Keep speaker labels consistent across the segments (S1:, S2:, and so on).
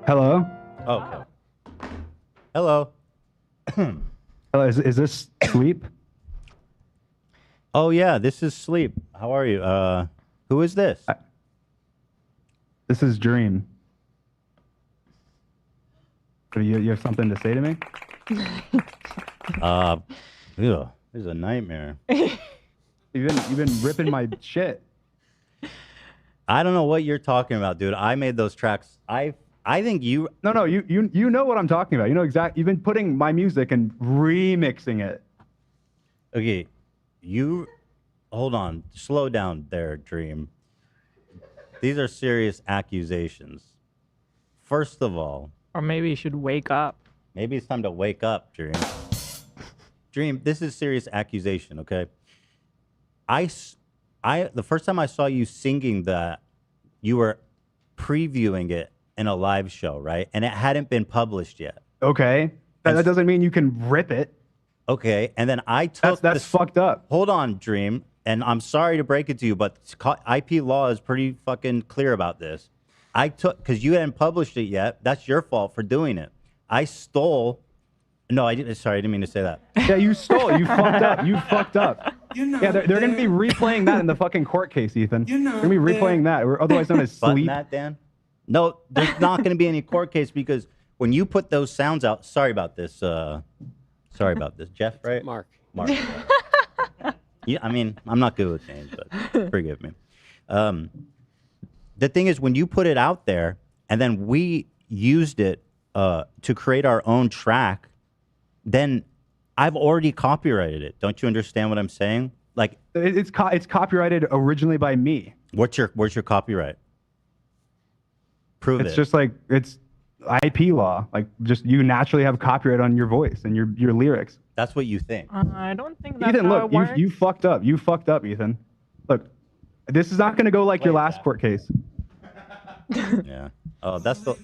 S1: Hello?
S2: Okay. Hello.
S1: Hello, is this Sleep?
S2: Oh yeah, this is Sleep. How are you? Who is this?
S1: This is Dream. You have something to say to me?
S2: Ew, this is a nightmare.
S1: You've been ripping my shit.
S2: I don't know what you're talking about, dude. I made those tracks. I think you.
S1: No, you know what I'm talking about. You know exactly. You've been putting my music and remixing it.
S2: Okay, you. Hold on. Slow down there, Dream. These are serious accusations. First of all.
S3: Or maybe you should wake up.
S2: Maybe it's time to wake up, Dream. Dream, this is serious accusation, okay? The first time I saw you singing that, you were previewing it in a live show, right? And it hadn't been published yet.
S1: Okay. That doesn't mean you can rip it.
S2: Okay, and then I took
S1: that's fucked up.
S2: Hold on, Dream, and I'm sorry to break it to you, but IP law is pretty fucking clear about this. Because you hadn't published it yet. That's your fault for doing it. I stole. No, I didn't. Sorry, I didn't mean to say that.
S1: Yeah, you stole it. You fucked up. You fucked up. Yeah, they're going to be replaying that in the fucking court case, Ethan. They're going to be replaying that, or otherwise known as Sleep.
S2: That, Dan? No, there's not going to be any court case because when you put those sounds out. Sorry about this. Sorry about this, Jeff. Right?
S4: Mark.
S2: Yeah, I mean, I'm not good with names, but forgive me. The thing is, when you put it out there, and then we used it to create our own track, then I've already copyrighted it. Don't you understand what I'm saying? Like
S1: it's copyrighted originally by me.
S2: Where's your copyright? Prove it.
S1: It's just like it's IP law. Like just you naturally have copyright on your voice and your lyrics.
S2: That's what you think.
S3: I don't think that's
S1: Ethan,
S3: how
S1: look,
S3: it works.
S1: you fucked up. You fucked up, Ethan. Look, this is not going to go like your last court case.
S2: Yeah. Oh, that's the.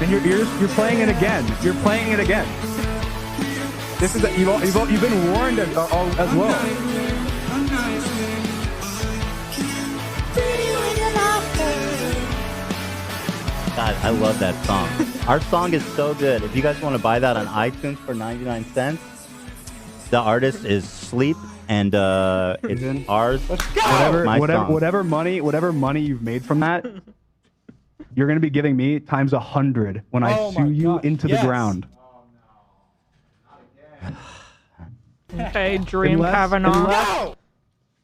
S1: And you're playing it again. You're playing it again. This is you've been warned as well.
S2: God, I love that song. Our song is so good. If you guys want to buy that on iTunes for 99 cents, the artist is Sleep, and it's ours.
S1: Whatever money you've made from that, you're going to be giving me times 100 when I sue you into the ground.
S3: Okay, Dream Kavanaugh.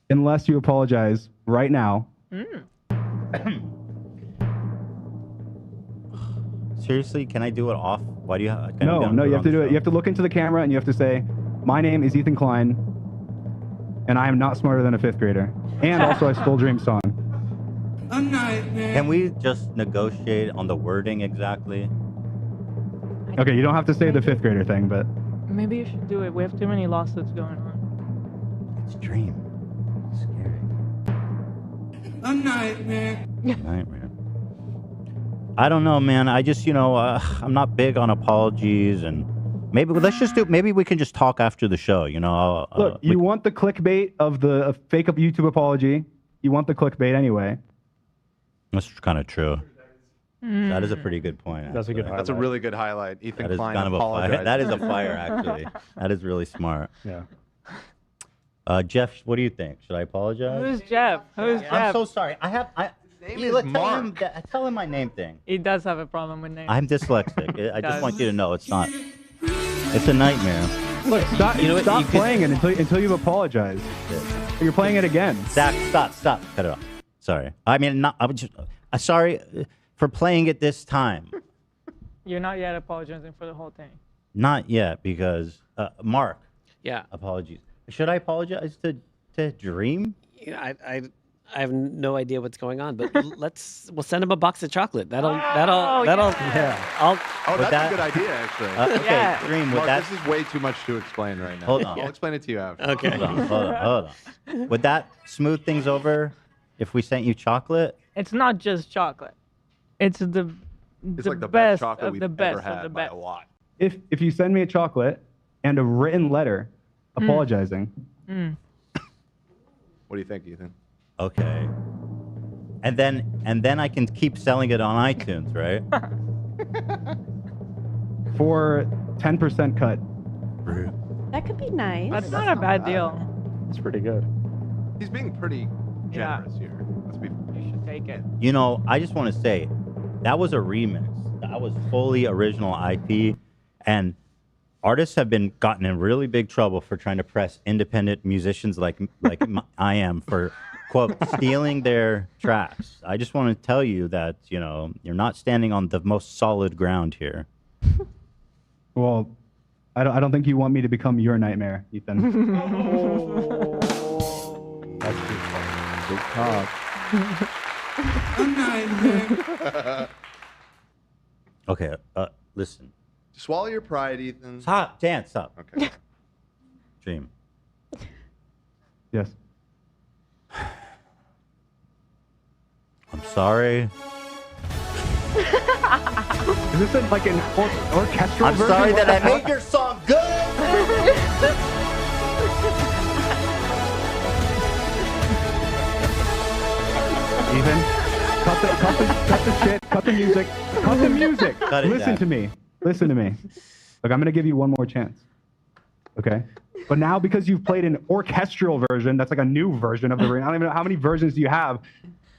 S1: Unless you apologize right now.
S2: Seriously, can I do it off? Why do you have?
S1: No, you have to do it. You have to look into the camera and you have to say, "My name is Ethan Klein, and I am not smarter than a 5th grader." And also, I stole Dream's song.
S2: Can we just negotiate on the wording exactly?
S1: Okay, you don't have to say the 5th grader thing, but
S3: Maybe you should do it. We have too many lawsuits going on.
S2: It's Dream. It's scary.
S5: A nightmare.
S2: Nightmare. I don't know, man. I just, I'm not big on apologies, and maybe maybe we can just talk after the show.
S1: Look, you want the clickbait of the fake YouTube apology. You want the clickbait anyway.
S2: That's kind of true. That is a pretty good point.
S6: That's a good. That's a really good highlight. Ethan Klein apologized.
S2: That is a fire, actually. That is really smart.
S6: Yeah.
S2: Jeff, what do you think? Should I apologize?
S3: Who's Jeff? Who's Jeff?
S2: I'm so sorry.
S6: His name is Mark.
S2: Tell him my name thing.
S3: He does have a problem with names.
S2: I'm dyslexic. I just want you to know it's not. It's a nightmare.
S1: Look, stop playing it until you've apologized. You're playing it again.
S2: Zach, stop. Cut it off. Sorry. I mean, I'm just sorry for playing it this time.
S3: You're not yet apologizing for the whole thing.
S2: Not yet, because Mark.
S4: Yeah.
S2: Apologies. Should I apologize to Dream?
S4: I have no idea what's going on, but we'll send him a box of chocolate. That'll
S6: Yeah. That's a good idea, actually.
S2: Okay, Dream.
S6: Mark, this is way too much to explain right now.
S2: Hold on.
S6: I'll explain it to you after.
S4: Okay.
S2: Hold on. Would that smooth things over if we sent you chocolate?
S3: It's not just chocolate. It's
S6: It's like the best
S3: best
S6: chocolate
S3: of
S6: we've
S3: the
S6: ever
S3: best
S6: had
S3: of the
S6: by
S3: best.
S6: a lot.
S1: If you send me a chocolate and a written letter apologizing.
S6: What do you think, Ethan?
S2: Okay. And then I can keep selling it on iTunes, right?
S1: For 10% cut.
S7: That could be nice.
S3: That's not a bad deal.
S6: It's pretty good. He's being pretty
S3: Yeah.
S6: generous here. Let's be.
S3: You should take it.
S2: You know, I just want to say, that was a remix. That was fully original IP, and artists have been gotten in really big trouble for trying to press independent musicians like I am for quote stealing their tracks. I just want to tell you that you're not standing on the most solid ground here.
S1: Well, I don't think you want me to become your nightmare, Ethan.
S6: That's big talk.
S5: A nightmare.
S2: Okay, listen.
S6: Swallow your pride, Ethan.
S2: Stop, Dan, stop.
S6: Okay.
S2: Dream.
S1: Yes.
S2: I'm sorry.
S1: Is this like an orchestral
S2: I'm
S1: version?
S2: sorry that I made your song good.
S1: Ethan, cut the shit, cut the music, cut the music.
S2: Cut it,
S1: Listen
S2: Dad.
S1: to me. Listen to me. Look, I'm gonna give you one more chance. Okay? But now because you've played an orchestral version, that's like a new version of the I don't even know how many versions do you have.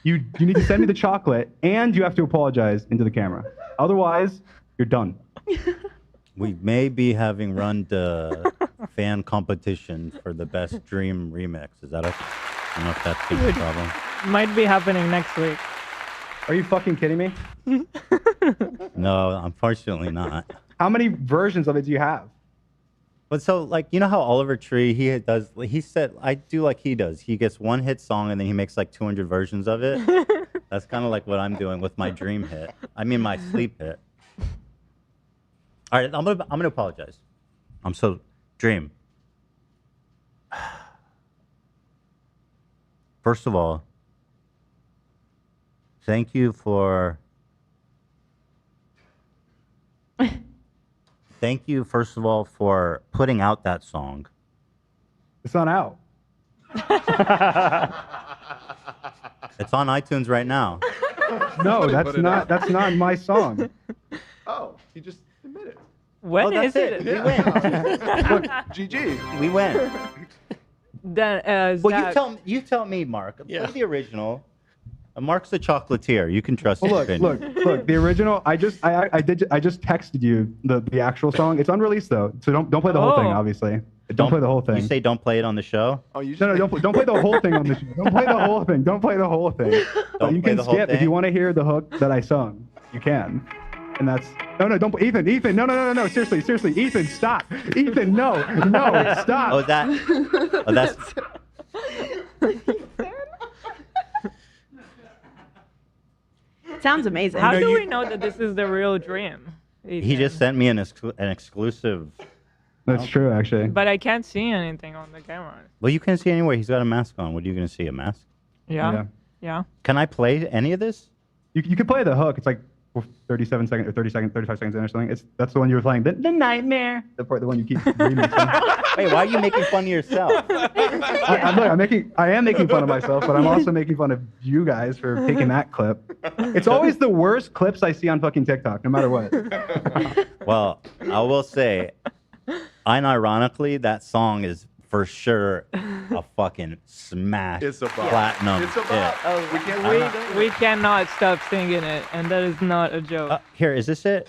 S1: You need to send me the chocolate and you have to apologize into the camera. Otherwise, you're done.
S2: We may be having run the fan competition for the best Dream remix. Is that I don't know if that's gonna be a problem.
S3: Might be happening next week.
S1: Are you fucking kidding me?
S2: No, unfortunately not.
S1: How many versions of it do you have?
S2: But so, like, you know how Oliver Tree, he said, I do like he does. He gets one hit song and then he makes like 200 versions of it. That's kind of like what I'm doing with my dream hit. I mean, my sleep hit. All right, I'm gonna apologize. I'm so, Dream. First of all, thank you for... Thank you, first of all, for putting out that song.
S1: It's not out.
S2: It's on iTunes right now.
S1: No, that's not my song.
S6: Oh, he just admitted.
S3: When is it?
S2: We win.
S6: GG.
S2: We win.
S3: Then,
S2: Well, you tell me, Mark.
S4: Yeah.
S2: Play the original. Mark's the chocolatier. You can trust
S1: Well,
S2: his
S1: look,
S2: opinion.
S1: look. The original. I just texted you the actual song. It's unreleased though, so don't play the whole thing. Obviously, don't play the whole thing.
S2: You say don't play it on the show?
S6: Oh, you
S1: No, don't play the whole thing on the show. Don't play the whole thing. Don't play the whole thing.
S2: Don't
S1: You
S2: play
S1: can
S2: the whole
S1: skip if
S2: thing?
S1: you want to hear the hook that I sung. You can. And that's don't Ethan, no, seriously, Ethan, stop. Ethan, no, stop.
S2: Oh, that's
S7: Sounds amazing.
S3: how do we know that this is the real Dream?
S2: he just sent me an exclusive.
S1: That's true, actually.
S3: But I can't see anything on the camera.
S2: Well, you can't see anywhere. He's got a mask on. What are you going to see? A mask?
S3: Yeah. Yeah.
S2: Can I play any of this?
S1: You can play the hook. It's like 37 seconds or 35 seconds in or something. That's the one you were playing. The nightmare. The one you keep remixing.
S2: Wait, why are you making fun of yourself?
S1: I am making fun of myself, but I'm also making fun of you guys for picking that clip. It's always the worst clips I see on fucking TikTok, no matter what.
S2: Well, I will say, unironically, that song is for sure a fucking smash.
S6: It's a bop.
S2: Platinum.
S6: It's a bop.
S2: hit.
S3: We cannot stop singing it, and that is not a joke.
S2: Here, is this it?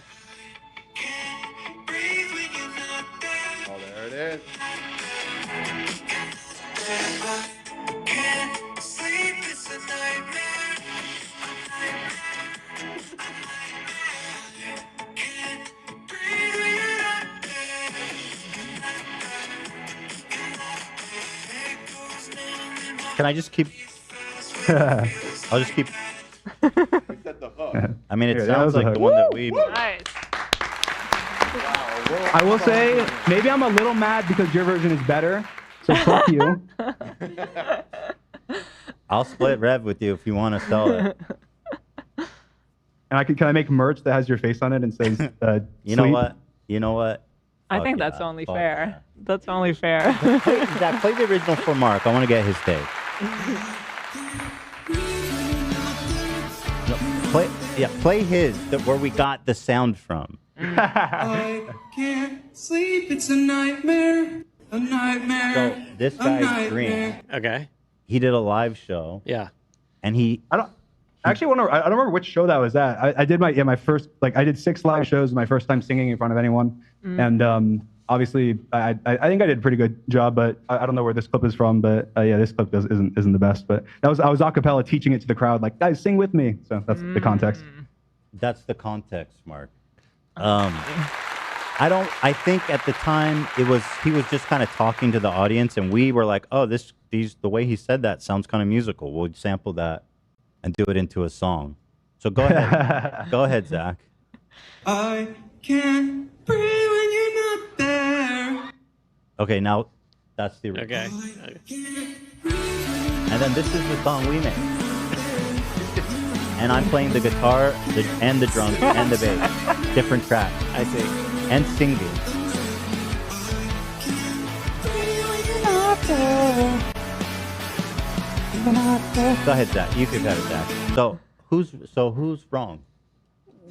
S6: Oh, there it is.
S2: Can I just keep... I'll just keep...
S6: We said the hook.
S2: I mean, it
S1: Here, that
S2: sounds
S1: was a
S2: like
S1: hook.
S2: the one that we...
S3: Nice.
S1: I will say, maybe I'm a little mad because your version is better, so fuck you.
S2: I'll split rev with you if you want to sell it.
S1: And can I make merch that has your face on it and says,
S2: You know
S1: sleep?
S2: what? You know what?
S3: I
S2: Fuck
S3: think
S2: yeah.
S3: that's only
S2: Fuck
S3: fair.
S2: yeah.
S3: That's only fair.
S2: Zach, play the original for Mark. I want to get his take. Play his where we got the sound from.
S5: I can't sleep. It's a nightmare. A nightmare.
S2: So this guy's Dream.
S4: Okay.
S2: He did a live show.
S4: Yeah.
S2: And he.
S1: I don't remember which show that was at. I did my first, like, I did 6 live shows my first time singing in front of anyone, and obviously I think I did a pretty good job, but I don't know where this clip is from, but yeah, this clip isn't the best, but I was a cappella teaching it to the crowd, like, guys, sing with me. So that's the context.
S2: That's the context, Mark. I think at the time he was just kind of talking to the audience, and we were like, oh, the way he said that sounds kind of musical. We'll sample that and do it into a song. So go ahead. Go ahead, Zach.
S5: I can't breathe when you're not there.
S2: Okay, now that's the
S4: Okay.
S2: And then this is the song we made. And I'm playing the guitar and the drums and the bass. Different tracks.
S4: I see.
S2: And singing. Go ahead, Zach. You can cut it, Zach. So who's wrong?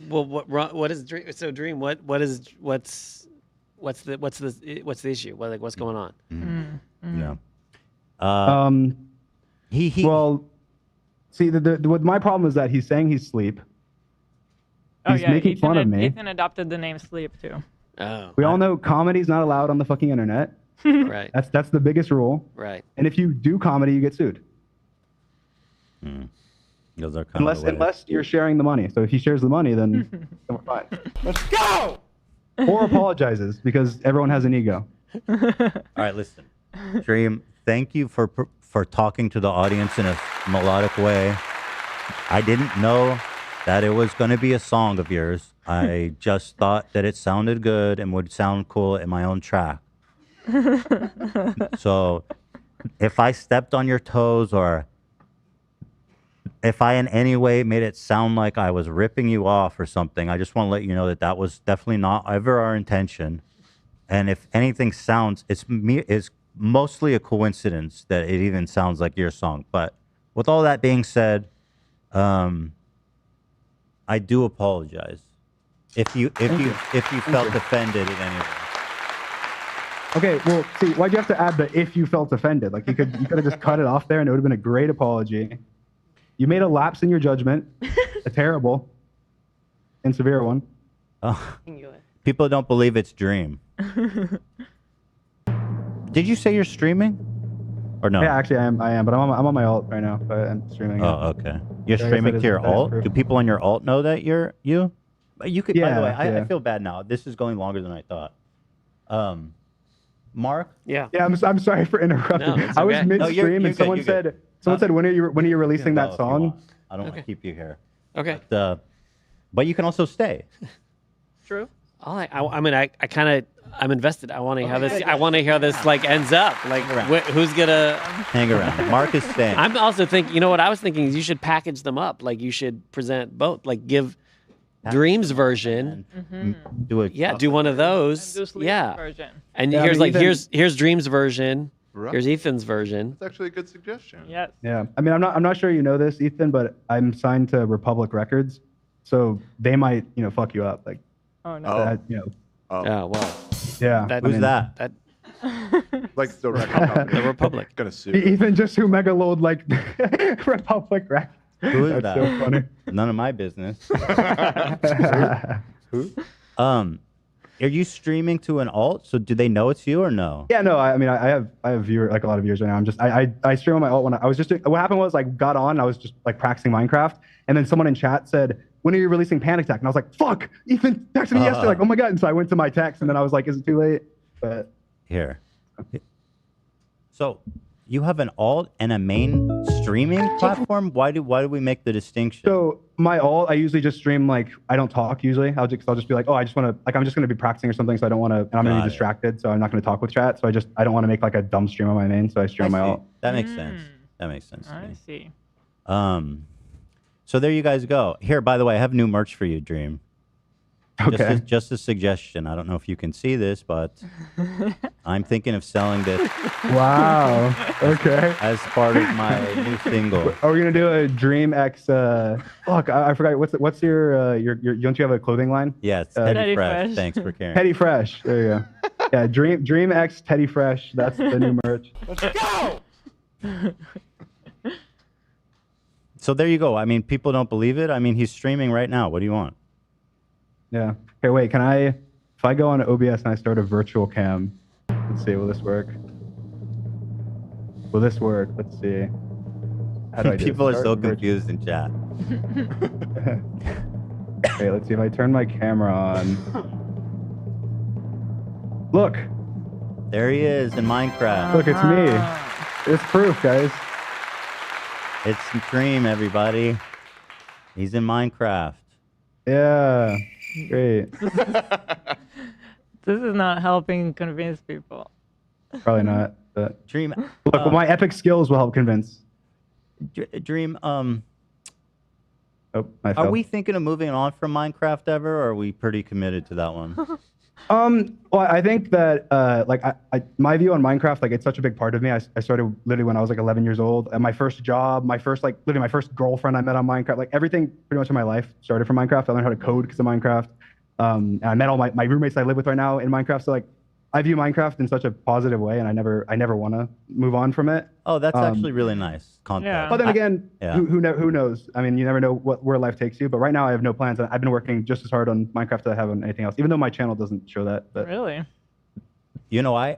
S4: Well, what is Dream? So Dream, what's the issue? What's going on?
S2: Yeah.
S1: Well, see, what my problem is that he's saying he's sleep. He's making fun of me.
S3: Ethan adopted the name Sleep too.
S4: Oh.
S1: We all know comedy's not allowed on the fucking internet.
S4: Right.
S1: That's the biggest rule.
S4: Right.
S1: And if you do comedy, you get sued.
S2: Those are kind of
S1: unless you're sharing the money. So if he shares the money, then we're fine. Let's go. Or apologizes, because everyone has an ego.
S2: All right, listen, Dream. Thank you for talking to the audience in a melodic way. I didn't know that it was going to be a song of yours. I just thought that it sounded good and would sound cool in my own track. So if I stepped on your toes, or if I in any way made it sound like I was ripping you off or something, I just want to let you know that was definitely not ever our intention. And if anything sounds, it's mostly a coincidence that it even sounds like your song. But with all that being said, I do apologize if you felt offended in any way.
S1: Okay, well, see, why'd you have to add the "if you felt offended"? Like, you could have just cut it off there, and it would have been a great apology. You made a lapse in your judgment, a terrible and severe one.
S2: Oh, people don't believe it's Dream. Did you say you're streaming, or no?
S1: Yeah, actually, I am, but I'm on my alt right now, but I'm streaming.
S2: Oh, okay. You're streaming to your alt. Do people on your alt know that you're you? You could. By the way, I feel bad now. This is going longer than I thought. Mark.
S4: Yeah.
S1: Yeah, I'm sorry for interrupting.
S4: No,
S1: I was
S4: okay.
S1: midstream, and someone said, when are you releasing that song?
S2: I don't want to keep you here.
S4: Okay.
S2: But you can also stay.
S3: True.
S4: I'm invested. I want to hear how this. I want to hear how this like ends up. Like, who's gonna
S2: hang around? Mark is staying.
S4: I'm also thinking. You know what I was thinking is you should package them up. Like, you should present both. Like, give Dream's version.
S2: Do
S4: one of those.
S3: Yeah. Version.
S4: And here's Dream's version.
S6: Right.
S4: Here's Ethan's version.
S6: That's actually a good suggestion.
S3: Yes.
S1: Yeah. I mean, I'm not sure you know this, Ethan, but I'm signed to Republic Records, so they might, fuck you up. Like,
S3: oh no.
S4: Oh well.
S1: Yeah.
S2: Who's that?
S6: Like the record company.
S4: The Republic.
S6: Gonna sue.
S1: Even just who megaload like Republic Records.
S2: Who is
S1: That's
S2: that?
S1: so funny.
S2: None of my business. Who? Are you streaming to an alt? So do they know it's you or no?
S1: Yeah, no. I mean, I have viewers, like a lot of viewers right now. I'm just I stream on my alt when I was just what happened was I got on. I was just like practicing Minecraft, and then someone in chat said, "When are you releasing Panic Attack?" And I was like, "Fuck!" Ethan texted me yesterday, like, "Oh my god!" And so I went to my text, and then I was like, "Is it too late?" But
S2: here. So you have an alt and a main streaming platform. Why do we make the distinction?
S1: So my alt, I usually just stream, like, I don't talk usually. I'll just be like, oh, I just want to, like, I'm just going to be practicing or something, so I don't want to, and I'm going to be distracted, so I'm not going to talk with chat. So I don't want to make like a dumb stream on my main, so I stream on my alt.
S2: That makes sense. That makes sense.
S3: I see.
S2: So there you guys go. Here, by the way, I have new merch for you, Dream.
S1: Okay.
S2: Just a suggestion. I don't know if you can see this, but I'm thinking of selling this
S1: Wow. Okay.
S2: as part of my new single.
S1: Are we gonna do a Dream X? Fuck, I forgot. What's your don't you have a clothing line?
S2: Yeah, it's
S3: Teddy
S2: Teddy Fresh.
S3: Fresh.
S2: Thanks for caring.
S1: Teddy Fresh. There you go. Yeah, Dream X Teddy Fresh. That's the new merch.
S6: Let's go.
S2: So there you go. I mean, people don't believe it. I mean, he's streaming right now. What do you want?
S1: Yeah. Okay, wait. Can I? If I go on OBS and I start a virtual cam, let's see. Will this work? Will this work? Let's see. How do I do
S2: People are
S1: Start
S2: so
S1: virtual-
S2: confused in chat.
S1: Okay, let's see if I turn my camera on. Look,
S2: There he is in Minecraft.
S1: look, it's me. It's proof, guys.
S2: It's Dream, everybody. He's in Minecraft.
S1: Yeah, great.
S3: This is not helping convince people.
S1: Probably not, but
S2: Dream.
S1: look, well, my epic skills will help convince.
S2: Dream.
S1: Oh, I
S2: Are
S1: fell.
S2: we thinking of moving on from Minecraft ever, or are we pretty committed to that one?
S1: Well, I think that, like, my view on Minecraft, like, it's such a big part of me. I started literally when I was like 11 years old. And my first job, my first, like, literally my first girlfriend I met on Minecraft, like, everything pretty much in my life started from Minecraft. I learned how to code because of Minecraft. And I met all my roommates I live with right now in Minecraft. So, like, I view Minecraft in such a positive way, and I never want to move on from it.
S2: Oh, that's actually really nice content.
S3: Yeah.
S1: But then again,
S2: Yeah.
S1: who knows? I mean, you never know where life takes you. But right now, I have no plans. I've been working just as hard on Minecraft as I have on anything else, even though my channel doesn't show that. But
S3: Really?
S2: You know,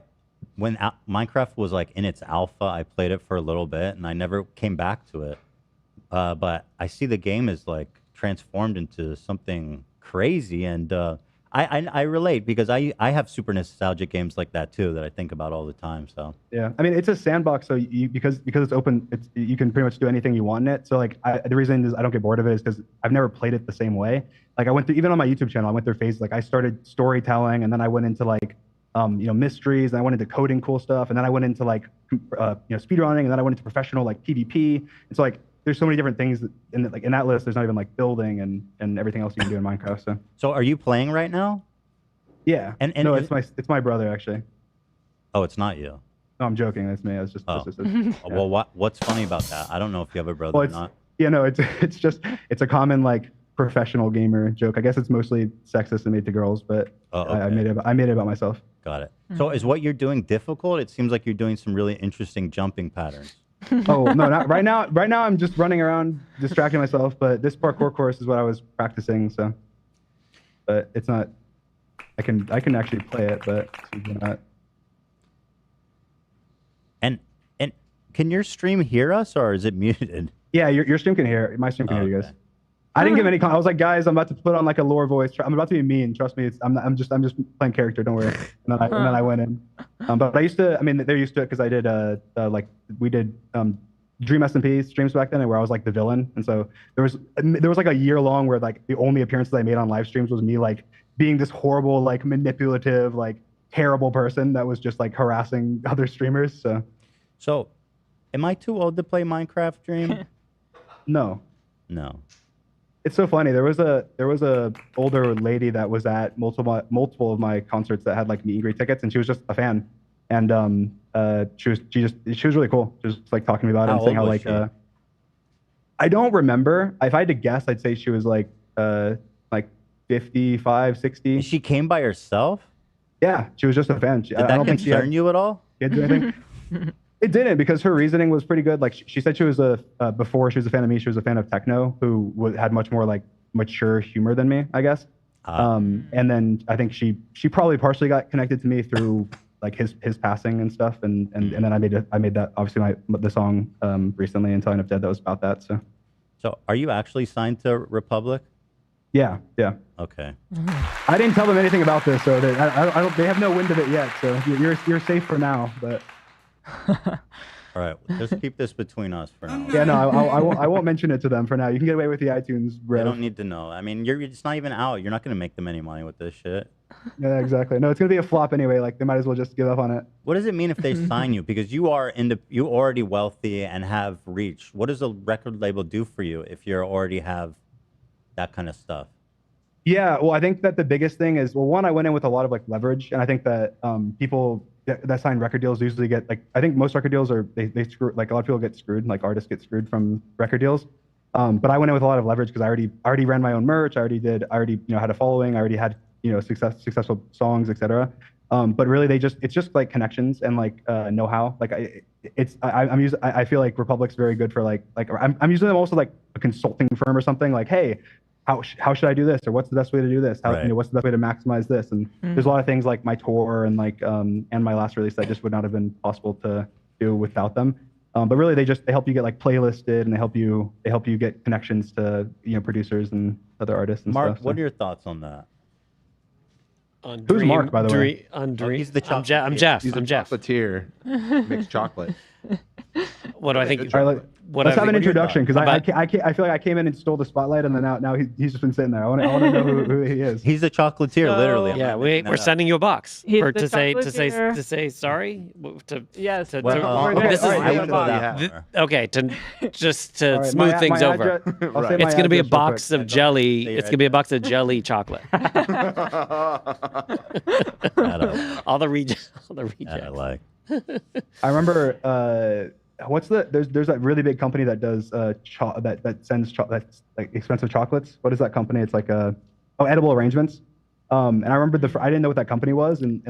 S2: when Minecraft was like in its alpha, I played it for a little bit, and I never came back to it. But I see the game is like transformed into something crazy, and I relate because I have super nostalgic games like that too that I think about all the time. So
S1: yeah, I mean, it's a sandbox, so because it's open, you can pretty much do anything you want in it. So like, the reason is I don't get bored of it is because I've never played it the same way. Like I went through, even on my YouTube channel, I went through phases. Like I started storytelling, and then I went into like mysteries, and I went into coding cool stuff, and then I went into like speedrunning, and then I went into professional like PvP. And so like there's so many different things in that list. There's not even like building and everything else you can do in Minecraft. So
S2: are you playing right now?
S1: yeah,
S2: And
S1: no, it's my brother actually.
S2: Oh, it's not you.
S1: No, I'm joking. That's me. I was just.
S2: Oh.
S1: It's just
S2: Well, what's funny about that? I don't know if you have a brother
S1: well,
S2: or
S1: it's,
S2: not.
S1: yeah, no, it's just a common like professional gamer joke. I guess it's mostly sexist and made to girls, but I made it about myself.
S2: Got it. So is what you're doing difficult? It seems like you're doing some really interesting jumping patterns.
S1: Oh no, not right now. Right now, I'm just running around distracting myself. But this parkour course is what I was practicing. So, but it's not. I can actually play it, but it's not.
S2: And can your stream hear us, or is it muted?
S1: Yeah, your stream can hear. My stream can hear you guys.
S2: Okay.
S1: I didn't give any. I was like, guys, I'm about to put on like a lore voice. I'm about to be mean. Trust me. I'm just playing character. Don't worry. And then I went in. But I used to. I mean, they're used to it because I did like we did Dream SMP streams back then, where I was like the villain. And so there was like a year long where like the only appearances I made on live streams was me like being this horrible, like manipulative, like terrible person that was just like harassing other streamers.
S2: So, am I too old to play Minecraft, Dream?
S1: No.
S2: No.
S1: It's so funny. There was a older lady that was at multiple of my concerts that had like meet and greet tickets, and she was just a fan. And she was really cool. She was just like talking to me about it and saying how like I don't remember. If I had to guess, I'd say she was like 55, 60.
S2: She came by herself?
S1: Yeah, she was just a fan.
S2: Did that concern you at all?
S1: She had to do anything. It didn't, because her reasoning was pretty good. Like she said, she was before she was a fan of me, she was a fan of techno, who had much more like mature humor than me, I guess. And then I think she probably partially got connected to me through like his passing and stuff. And then I made that obviously the song recently, Until I End Up Dead, that was about that.
S2: So are you actually signed to Republic?
S1: Yeah.
S2: Okay.
S1: I didn't tell them anything about this, so they have no wind of it yet. So you're safe for now, but.
S2: All right, just keep this between us for now.
S1: Yeah, no, I won't mention it to them for now. You can get away with the iTunes, bro.
S2: They don't need to know. I mean, it's not even out. You're not going to make them any money with this shit.
S1: Yeah, exactly. No, it's gonna be a flop anyway. Like they might as well just give up on it.
S2: What does it mean if they sign you? Because you already wealthy and have reach. What does a record label do for you if you already have that kind of stuff?
S1: Yeah, well, I think that the biggest thing is, well, one, I went in with a lot of like leverage, and I think that people that sign record deals usually get like, I think most record deals are they screw, like a lot of people get screwed, like artists get screwed from record deals. But I went in with a lot of leverage because I already ran my own merch, I already had a following, I already had successful songs, etc. But really, it's just like connections and like know-how. Like I feel like Republic's very good for I'm using them also like a consulting firm or something. Like, hey, how should I do this, or what's the best way to do this? What's the best way to maximize this? And there's a lot of things like my tour and and my last release that just would not have been possible to do without them. But really, they help you get like playlisted, and they help you get connections to producers and other artists and
S2: Mark,
S1: stuff.
S2: what are your thoughts on that?
S1: Who's Mark, by the way?
S4: On Dream.
S2: He's the
S4: I'm Jeff.
S6: He's
S4: I'm
S6: a
S4: Jeff.
S6: chocolatier. Mixed chocolate.
S4: What do I think?
S1: All right, let's have an introduction, because I feel like I came in and stole the spotlight, and then now he's just been sitting there. I want to know who he is.
S2: He's a chocolatier,
S3: So-
S2: literally.
S4: Yeah, we're sending you a box
S3: He's
S4: for
S3: the
S4: to say
S3: chocolatier.
S4: sorry.
S3: Yes.
S4: To,
S2: Well,
S3: we're there.
S4: this is
S3: All right,
S6: I wouldn't go that
S4: th-
S6: far.
S4: okay. To just to
S1: All right,
S4: smooth things
S1: my
S4: over.
S1: address- I'll say
S6: Right.
S1: my
S4: It's gonna be a
S1: address real
S4: box
S1: quick.
S4: of jelly.
S2: Say
S4: It's gonna be a box of jelly chocolate. all the rejects.
S2: I like.
S1: I remember there's that really big company that does that sends that's like expensive chocolates. What is that company? It's like Edible Arrangements. And I remember I didn't know what that company was, and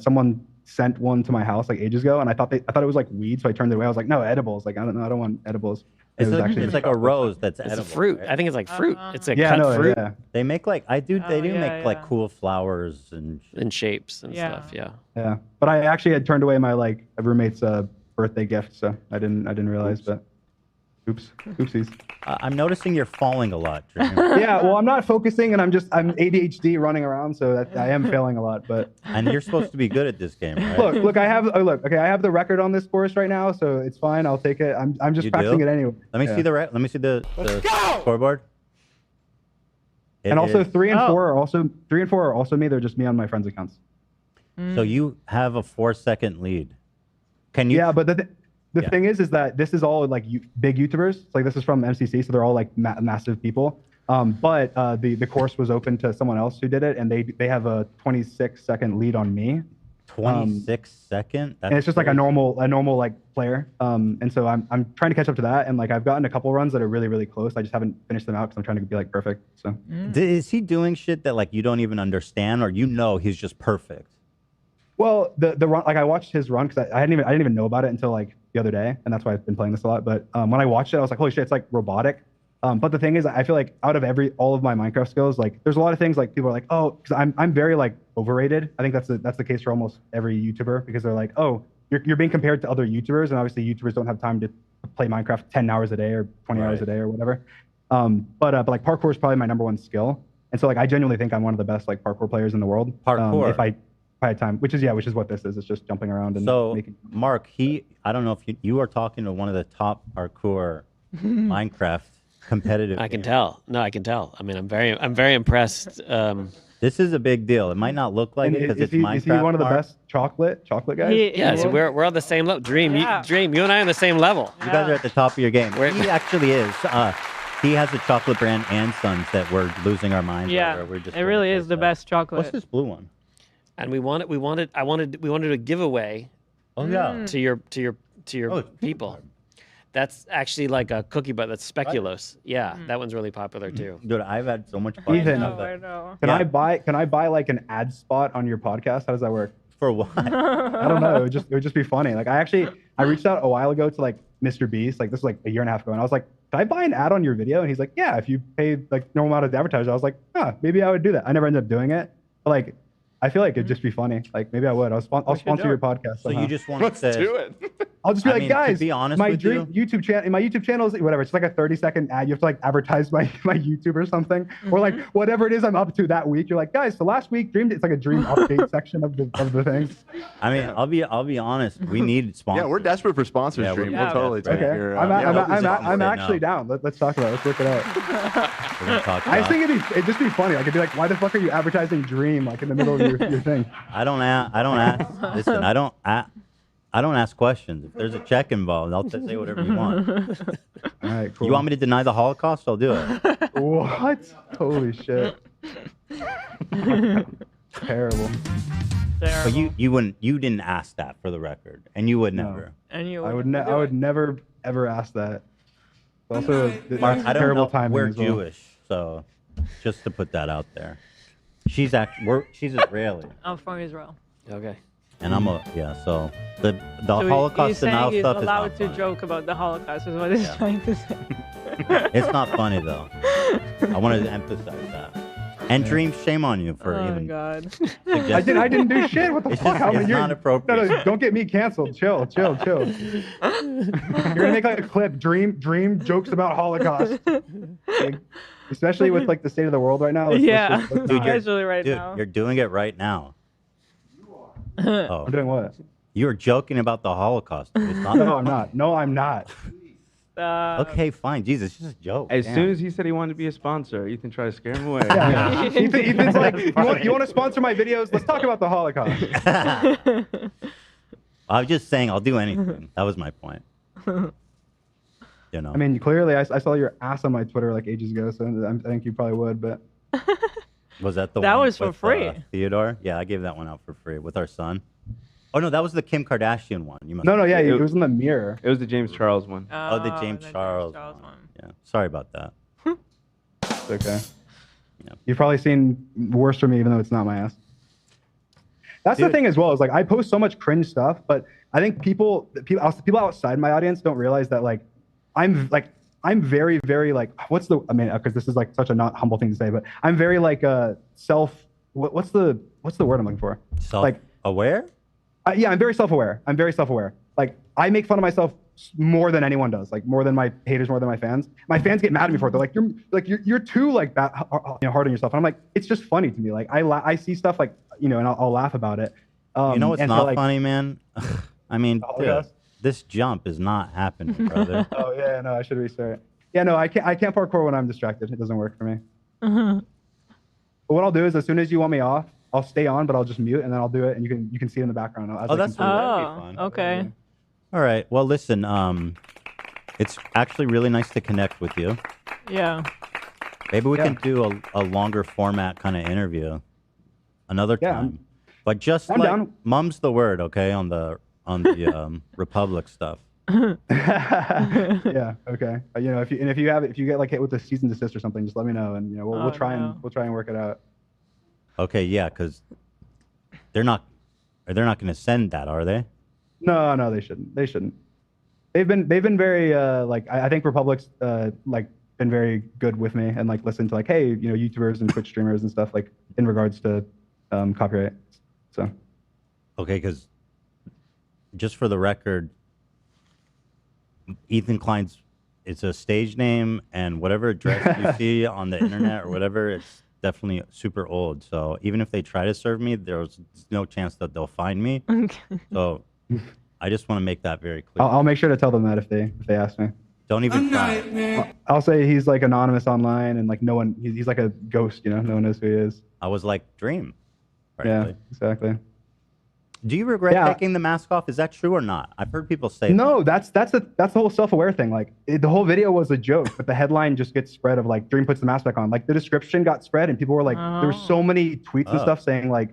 S1: someone sent one to my house like ages ago, and I thought it was like weed, so I turned it away. I was like, no, edibles. Like I don't want edibles.
S2: It's
S1: It was
S2: like a rose that's
S4: It's
S2: edible.
S4: a fruit.
S2: right?
S4: I think it's like fruit. It's a
S1: yeah,
S4: cut
S1: no,
S4: fruit
S1: yeah,
S2: They make like they do
S3: yeah,
S2: make like
S3: yeah.
S2: cool flowers and
S4: and shapes and
S3: Yeah.
S4: stuff. Yeah.
S1: yeah. But I actually had turned away my roommate's birthday gift, so I didn't realize. But oopsies.
S2: I'm noticing you're falling a lot, Dream.
S1: Yeah, well, I'm not focusing, and I'm ADHD running around, so that I am failing a lot. But
S2: And you're supposed to be good at this game, right?
S1: look, I have I have the record on this course right now, so it's fine. I'll take it. I'm just
S2: You
S1: practicing
S2: do?
S1: it anyway.
S2: Let me
S1: Yeah.
S2: see let me see the scoreboard.
S1: And also
S2: is-
S1: 3 and 4 are also me. They're just me on my friends' accounts.
S2: So you have a 4-second lead. Can you?
S1: Yeah, but the
S2: Yeah.
S1: thing is that this is all like big YouTubers. It's like this is from MCC, so they're all like massive people. But the course was open to someone else who did it, and they have a 26-second lead on me.
S2: 26-second.
S1: And it's just like a normal like player. And so I'm trying to catch up to that, and like I've gotten a couple runs that are really, really close. I just haven't finished them out because I'm trying to be like perfect. So
S2: Is he doing shit that like you don't even understand, or he's just perfect?
S1: well, the run, like I watched his run because I didn't even know about it until like the other day, and that's why I've been playing this a lot. But when I watched it, I was like, holy shit, it's like robotic. But the thing is, I feel like out of all of my Minecraft skills, like there's a lot of things like people are like, oh, because I'm very like overrated. I think that's the case for almost every YouTuber, because they're like, oh, you're being compared to other YouTubers, and obviously YouTubers don't have time to play Minecraft 10 hours a day or 20 hours a day or whatever. But like parkour is probably my #1 skill, and so like I genuinely think I'm one of the best like parkour players in the world.
S2: Parkour.
S1: If I had time, which is what this is. It's just jumping around and
S2: So
S1: making.
S2: Mark, I don't know if you are talking to one of the top parkour Minecraft competitive.
S4: I can tell. No, I can tell. I mean, I'm very impressed.
S2: This is a big deal. It might not look like
S1: And
S2: it because it's
S1: is
S2: Minecraft.
S1: he one of the
S2: Mark.
S1: best chocolate guys?
S4: Yeah, so we're on the same level. Dream,
S3: Yeah.
S4: Dream, you and I are on the same level.
S2: You guys are at the top of your game.
S4: We're-
S2: He actually is. He has a chocolate brand and Sons that we're losing our minds
S3: Yeah.
S2: over. We're just
S3: It really is the best chocolate.
S2: What's this blue one?
S4: And we wanted a giveaway
S2: Oh yeah.
S4: to your
S2: Oh, it's
S4: people. That's actually like a cookie, but that's speculoos. Yeah, that one's really popular too.
S2: Dude, I've had so much fun.
S1: Ethan.
S2: with
S3: I
S2: that.
S3: know.
S1: Can
S2: Yeah.
S1: I buy like an ad spot on your podcast? How does that work?
S2: For what?
S1: I don't know. It would just be funny. Like I reached out a while ago to like MrBeast. Like this was like a year and a half ago, and I was like, "Can I buy an ad on your video?" And he's like, "Yeah, if you pay like normal amount of advertising." I was like, maybe I would do that. I never ended up doing it, but like I feel like it'd just be funny. Like maybe I would. I'll sponsor
S3: do
S1: your
S3: it.
S1: podcast.
S2: So
S1: somehow.
S2: you just want to
S6: Do it.
S1: I'll just be
S2: I
S1: like,
S2: mean, to
S1: guys,
S2: be honest
S1: my
S2: with
S1: dream YouTube channel, my YouTube channel is whatever. It's like a 30-second ad. You have to like advertise my YouTube or something, or like whatever it is I'm up to that week. You're like, guys, so last week dreamed. It's like a dream update section of the thing.
S2: I mean, I'll be honest. We need sponsors.
S6: Yeah, we're desperate for sponsors,
S2: Yeah,
S6: Dream.
S2: we're
S6: We'll totally take
S2: desperate.
S1: Okay,
S6: your.
S1: I'm
S2: right
S1: actually
S2: now.
S1: down. Let's talk about it. Let's work it out.
S2: We're gonna talk
S1: I just
S2: about.
S1: think it'd just be funny. Like it'd be like, why the fuck are you advertising Dream like in the middle of your thing?
S2: I don't ask. Listen, I don't ask questions. If there's a check involved, I'll say whatever you want.
S1: All right, cool.
S2: You want me to deny the Holocaust? I'll do it.
S1: What? Holy shit. Terrible.
S2: But you didn't ask that for the record, and you would never.
S3: And you
S1: I would never ever ask that. Also,
S2: Mark, I don't
S1: terrible
S2: know.
S1: timing
S2: We're
S1: as well.
S2: Jewish, so just to put that out there. She's Israeli,
S3: I'm from Israel.
S4: Okay.
S2: and I'm so the
S3: So
S2: Holocaust
S3: he's saying
S2: denial
S3: he's
S2: stuff is
S3: allowed
S2: not
S3: to
S2: funny.
S3: joke about the Holocaust is what he's trying to say.
S2: It's not funny though. I wanted to emphasize that. And Dream, shame on you for even.
S3: God.
S1: I didn't do shit. What the
S2: It's
S1: fuck?
S2: just- it's not appropriate.
S1: No, don't get me canceled. Chill. You're gonna make like a clip. Dream jokes about Holocaust. Like, especially with like the state of the world right now.
S3: Yeah.
S1: let's not-
S3: Especially right
S2: Dude,
S3: now.
S2: you're doing it right now. Oh,
S1: I'm doing what?
S2: you're joking about the Holocaust. Dude. It's not.
S1: No, I'm not. No, I'm not.
S2: Okay, fine. Jesus, it's just a joke.
S6: As
S2: Damn.
S6: soon as he said he wanted to be a sponsor, Ethan tried to scare him away.
S1: Yeah. Ethan's like, you want to sponsor my videos? Let's talk about the Holocaust.
S2: I was just saying I'll do anything. That was my point. You know.
S1: I mean, clearly, I saw your ass on my Twitter like ages ago, so I think you probably would. But
S2: was that the
S3: That
S2: one
S3: was for
S2: with,
S3: free.
S2: Theodore? Yeah, I gave that one out for free with our son. Oh no, that was the Kim Kardashian one. You must.
S1: no, yeah, it was in the mirror.
S6: It was the James Charles one.
S2: Oh, the James Charles one. Yeah, sorry about that.
S1: It's okay.
S2: Yeah.
S1: You've probably seen worse from me, even though it's not my ass. That's the
S2: Dude.
S1: thing as well. Is like I post so much cringe stuff, but I think people outside my audience don't realize that like I'm very like because this is like such a not humble thing to say, but I'm very like what's the word I'm looking for?
S2: Self-aware?
S1: Yeah, I'm very self-aware. Like I make fun of myself more than anyone does, like more than my haters, more than my fans. My fans get mad at me for it. They're like, you're too like that, hard on yourself. And I'm like, it's just funny to me. Like I see stuff like and I'll laugh about it.
S2: You know what's
S1: and
S2: not
S1: so, like,
S2: funny, man? I mean, dude, this jump is not happening, brother.
S1: Oh yeah, no, I should restart. Yeah, no, I can't parkour when I'm distracted. It doesn't work for me.
S3: Mm-hmm.
S1: But what I'll do is as soon as you want me off, I'll stay on, but I'll just mute and then I'll do it, and you can see it in the background.
S2: That'd be fun.
S3: Okay.
S2: All right. Well, listen. It's actually really nice to connect with you.
S3: Yeah.
S2: Maybe we can do a longer format kind of interview another time. But just
S1: I'm
S2: like
S1: down.
S2: mum's the word, okay, on the Republic stuff.
S1: Yeah. Okay. If you get like hit with a cease and desist or something, just let me know, and we'll try and work it out.
S2: Okay. Yeah, because they're not going to send that, are they?
S1: No, they shouldn't. They've been very like I think Republic's like been very good with me and like listen to like, hey, YouTubers and Twitch streamers and stuff like in regards to copyright. So.
S2: Okay, because just for the record, Ethan Klein's it's a stage name, and whatever address you see on the internet or whatever, it's definitely super old. So even if they try to serve me, there's no chance that they'll find me.
S3: Okay.
S2: So I just want to make that very clear.
S1: I'll make sure to tell them that if they ask me.
S2: Don't even try.
S1: I'll say he's like anonymous online and like no one. He's like a ghost. No one knows who he is.
S2: I was like Dream.
S1: Yeah, exactly.
S2: Do you regret taking the mask off? Is that true or not? I've heard people say
S1: no. That's the whole self-aware thing. Like the whole video was a joke, but the headline just gets spread of like Dream puts the mask back on. Like the description got spread, and people were like, there were so many tweets and stuff saying like.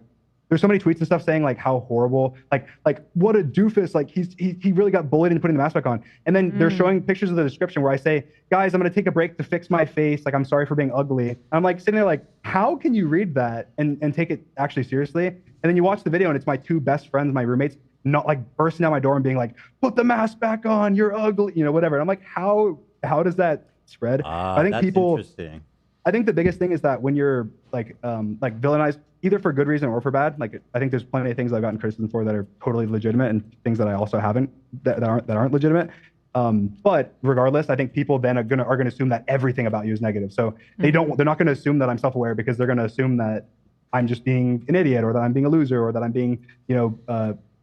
S1: There's so many tweets and stuff saying like how horrible, like what a doofus, like he really got bullied into putting the mask back on. And then they're showing pictures of the description where I say, guys, I'm gonna take a break to fix my face. Like I'm sorry for being ugly. And I'm like sitting there like, how can you read that and take it actually seriously? And then you watch the video and it's my two best friends, my roommates, not like bursting out my door and being like, put the mask back on, you're ugly, whatever. And I'm like, how does that spread? I think
S2: that's
S1: people.
S2: Interesting.
S1: I think the biggest thing is that when you're like villainized either for good reason or for bad, like I think there's plenty of things I've gotten criticism for that are totally legitimate and things that I also haven't that aren't legitimate. But regardless, I think people then are gonna assume that everything about you is negative. So they're not gonna assume that I'm self-aware because they're gonna assume that I'm just being an idiot or that I'm being a loser or that I'm being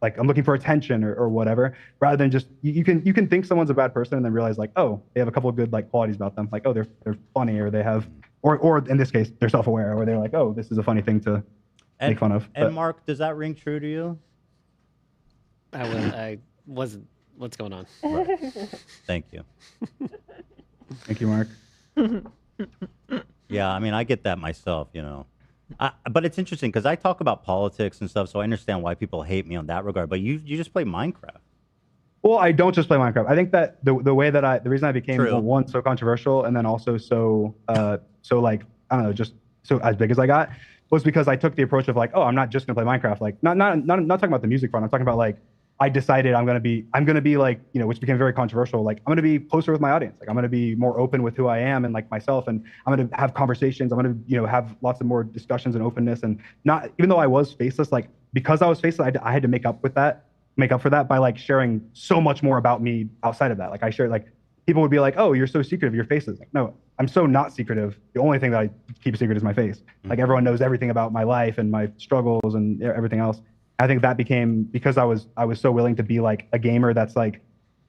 S1: like I'm looking for attention or whatever, rather than just you can think someone's a bad person and then realize like, oh, they have a couple of good like qualities about them, like oh they're funny or they have or in this case they're self-aware or they're like, oh, this is a funny thing to make fun of.
S2: And Mark, does that ring true to you?
S4: I wasn't. What's going on?
S2: Right. Thank you.
S1: Thank you, Mark.
S2: Yeah, I mean I get that myself, But it's interesting because I talk about politics and stuff, so I understand why people hate me on that regard. But you just play Minecraft.
S1: Well, I don't just play Minecraft. I think that the reason I became one so controversial and then also so like I don't know, just so as big as I got was because I took the approach of like, oh, I'm not just gonna play Minecraft. Like not talking about the music front. I'm talking about like I decided I'm gonna be like, you know, which became very controversial. Like I'm gonna be closer with my audience. Like I'm gonna be more open with who I am and like myself, and I'm gonna have conversations. I'm gonna, you know, have lots of more discussions and openness, and not, even though I was faceless, like because I was faceless, I had to make up for that by like sharing so much more about me outside of that. Like I shared, like people would be like, oh, you're so secretive, your face is like, no, I'm so not secretive. The only thing that I keep secret is my face. Like everyone knows everything about my life and my struggles and everything else. I think that became because I was so willing to be like a gamer that's like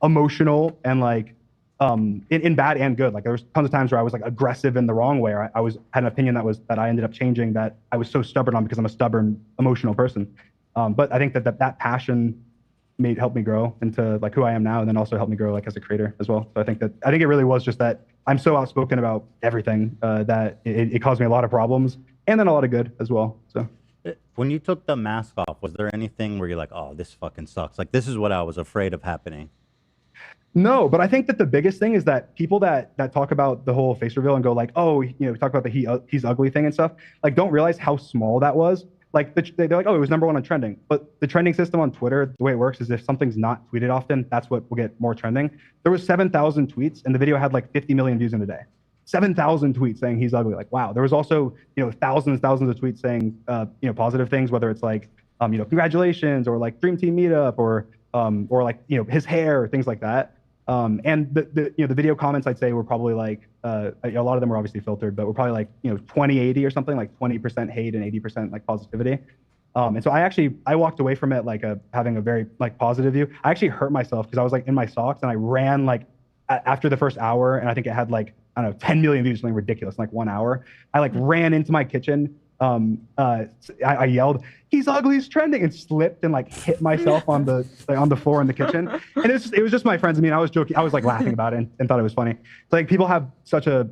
S1: emotional and like in bad and good. Like there was tons of times where I was like aggressive in the wrong way. Or I had an opinion that I ended up changing, that I was so stubborn on because I'm a stubborn, emotional person. But I think that passion helped me grow into like who I am now, and then also helped me grow like as a creator as well. So I think it really was just that I'm so outspoken about everything that it caused me a lot of problems and then a lot of good as well. So
S2: when you took the mask off, was there anything where you're like, oh, this fucking sucks? Like this is what I was afraid of happening.
S1: No, but I think that the biggest thing is that people that talk about the whole face reveal and go like, oh, you know, talk about the he's ugly thing and stuff, like don't realize how small that was. Like they're like, oh, it was #1 on trending. But the trending system on Twitter, the way it works is if something's not tweeted often, that's what will get more trending. There was 7,000 tweets, and the video had like 50 million views in a day. 7,000 tweets saying he's ugly. Like, wow. There was also, you know, thousands of tweets saying, you know, positive things, whether it's like, you know, congratulations, or like Dream Team Meetup, or like, you know, his hair, or things like that. And the you know, the video comments, I'd say, were probably like a lot of them were obviously filtered, but were probably like, you know, 20-80 or something, like 20% hate and 80% like positivity. And so I walked away from it like having a very like positive view. I actually hurt myself because I was like in my socks and I ran like after the first hour, and I think it had like, I don't know, 10 million views, something ridiculous in like 1 hour. I like ran into my kitchen. I yelled, he's ugly, he's trending, and slipped and like hit myself on the floor in the kitchen. And it was just my friends. I mean, I was joking. I was like laughing about it and thought it was funny. So like people have such a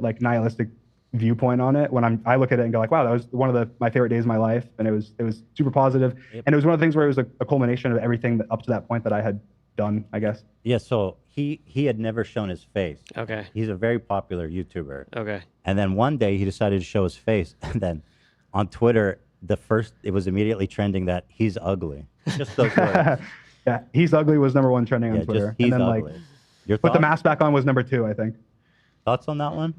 S1: like nihilistic viewpoint on it when I look at it and go like, wow, that was one of my favorite days of my life. And it was super positive. Yep. And it was one of the things where it was a culmination of everything that, up to that point, that I had done, I guess.
S2: Yeah, so he had never shown his face.
S4: Okay.
S2: He's a very popular YouTuber.
S4: Okay.
S2: And then one day he decided to show his face, and then on Twitter, it was immediately trending that he's ugly. Just those words.
S1: Yeah, he's ugly was #1 trending on Twitter.
S2: Just, he's
S1: and then
S2: ugly.
S1: like
S2: Your
S1: put
S2: thoughts?
S1: the mask back on was #2, I think.
S2: Thoughts on that one?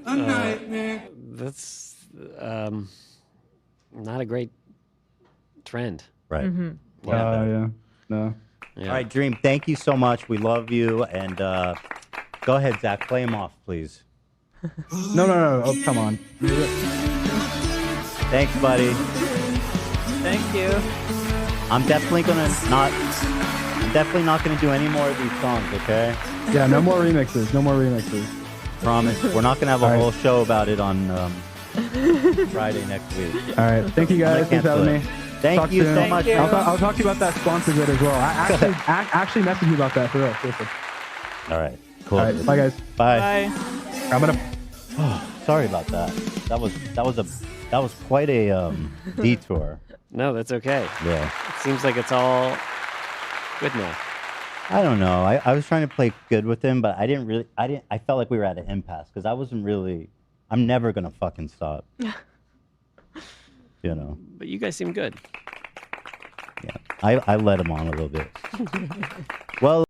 S5: A nightmare.
S4: That's not a great trend.
S2: Right.
S7: Mm-hmm.
S1: Yeah. No.
S4: Yeah.
S2: All right, Dream, thank you so much. We love you. And go ahead, Zach. Play him off, please.
S1: No. Oh, come on.
S2: Thanks, buddy.
S3: Thank you.
S2: I'm definitely not gonna do any more of these songs, okay?
S1: Yeah, no more remixes. No more remixes.
S2: Promise. We're not gonna have a
S1: All right.
S2: whole show about it on Friday next week.
S1: All right. Thank you guys. Thanks for having me.
S2: Thank
S1: Talk
S2: you
S1: soon.
S2: so much.
S3: you.
S1: I'll talk to you about that sponsor bit as well. Actually message you about that for real. Seriously.
S2: All right. Cool.
S1: All right. Bye, guys.
S2: Bye.
S3: Bye.
S1: I'm gonna.
S2: Oh, sorry about that. That was quite a detour.
S4: No, that's okay.
S2: Yeah.
S4: It seems like it's all good now.
S2: I don't know. I was trying to play good with him, but I felt like we were at an impasse because I'm never gonna fucking stop. You know.
S4: But you guys seem good.
S2: Yeah. I let him on a little bit. Well.